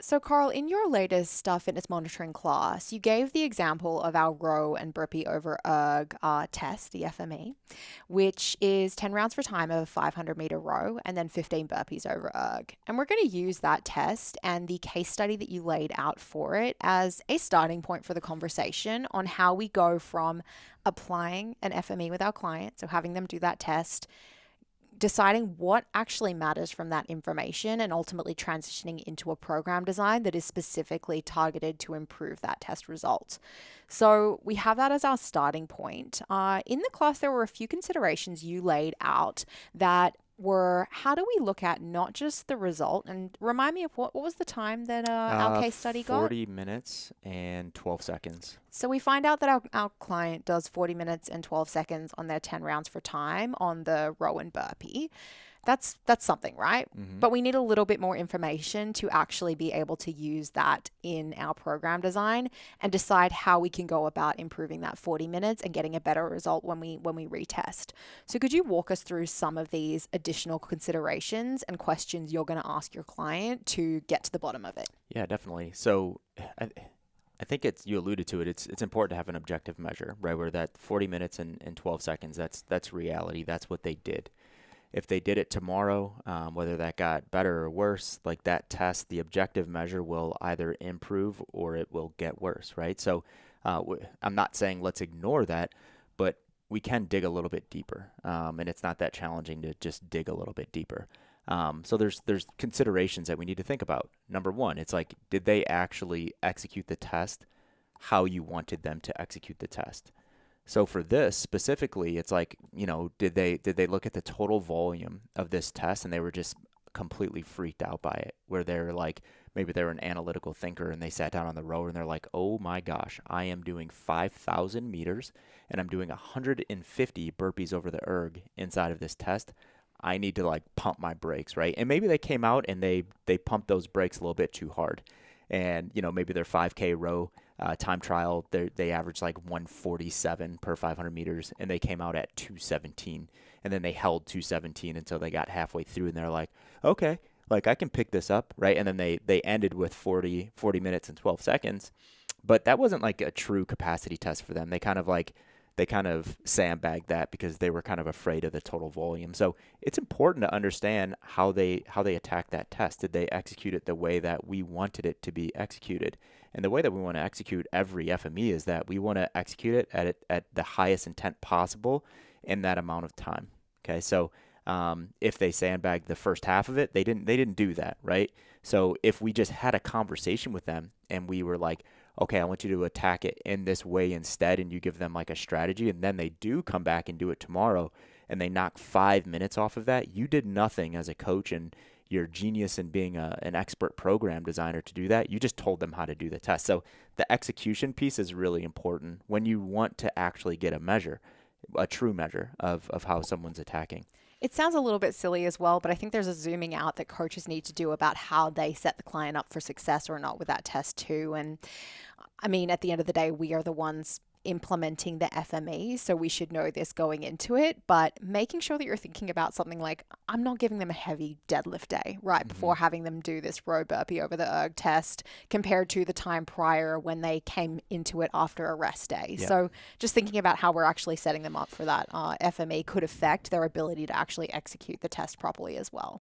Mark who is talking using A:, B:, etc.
A: So, Carl, in your latest fitness monitoring class, you gave the example of our row and burpee over erg test, the FME, which is 10 rounds for time of a 500-meter row and then 15 burpees over erg. And we're going to use that test and the case study that you laid out for it as a starting point for the conversation on how we go from applying an FME with our client, so having them do that test, deciding what actually matters from that information, and ultimately transitioning into a program design that is specifically targeted to improve that test result. So we have that as our starting point. In the class, there were a few considerations you laid out that were, how do we look at not just the result, and remind me of what was the time that our case study got?
B: 40 minutes and 12 seconds.
A: So we find out that our client does 40 minutes and 12 seconds on their 10 rounds for time on the row and burpee. That's something, right?
B: Mm-hmm.
A: But we need a little bit more information to actually be able to use that in our program design and decide how we can go about improving that 40 minutes and getting a better result when we retest. So could you walk us through some of these additional considerations and questions you're going to ask your client to get to the bottom of it?
B: Yeah, definitely. So I think you alluded to it. It's important to have an objective measure, right? Where that 40 minutes and 12 seconds, that's reality. That's what they did. If they did it tomorrow, whether that got better or worse, like that test, the objective measure will either improve or it will get worse, right? So I'm not saying let's ignore that, but we can dig a little bit deeper, and it's not that challenging to just dig a little bit deeper. So there's considerations that we need to think about. Number one, it's like, did they actually execute the test how you wanted them to execute the test? So for this specifically, it's like, did they look at the total volume of this test and they were just completely freaked out by it, where they're like, maybe they're an analytical thinker and they sat down on the rower and they're like, oh my gosh, I am doing 5,000 meters and I'm doing 150 burpees over the erg inside of this test. I need to like pump my brakes, right? And maybe they came out and they pumped those brakes a little bit too hard. And, maybe their 5K row time trial, they averaged like 147 per 500 meters, and they came out at 217. And then they held 217 until they got halfway through, and they're like, okay, like I can pick this up, right? And then they ended with 40 minutes and 12 seconds. But that wasn't like a true capacity test for them. They kind of sandbagged that because they were kind of afraid of the total volume. So it's important to understand how they attacked that test. Did they execute it the way that we wanted it to be executed? And the way that we want to execute every FME is that we want to execute it at the highest intent possible in that amount of time. Okay, so if they sandbagged the first half of it, they didn't do that, right? So if we just had a conversation with them and we were like, okay, I want you to attack it in this way instead, and you give them like a strategy, and then they do come back and do it tomorrow, and they knock 5 minutes off of that, you did nothing as a coach, and you're a genius in being an expert program designer to do that. You just told them how to do the test. So the execution piece is really important when you want to actually get a measure, a true measure of how someone's attacking.
A: It sounds a little bit silly as well, but I think there's a zooming out that coaches need to do about how they set the client up for success or not with that test too. And I mean, at the end of the day, we are the ones implementing the FME, so we should know this going into it, but making sure that you're thinking about something like, I'm not giving them a heavy deadlift day right before having them do this row burpee over the erg test compared to the time prior when they came into it after a rest day.
B: Yeah.
A: So just thinking about how we're actually setting them up for that FME could affect their ability to actually execute the test properly as well.